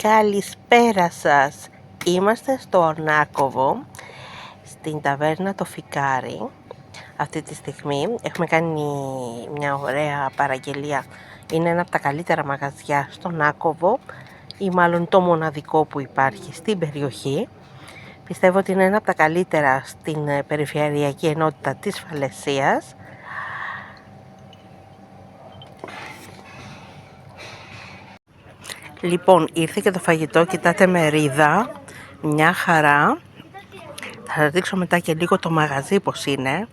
Καλησπέρα σας. Είμαστε στο Ορνάκοβο, στην ταβέρνα το Φικάρι. Αυτή τη στιγμή έχουμε κάνει μια ωραία παραγγελία. Είναι ένα από τα καλύτερα μαγαζιά στον Άκοβο ή μάλλον το μοναδικό που υπάρχει στην περιοχή. Πιστεύω ότι είναι ένα από τα καλύτερα στην περιφερειακή ενότητα της Φαλαισίας. Λοιπόν, ήρθε και το φαγητό, κοιτάτε μερίδα, μια χαρά. Θα σας δείξω μετά και λίγο το μαγαζί πως είναι.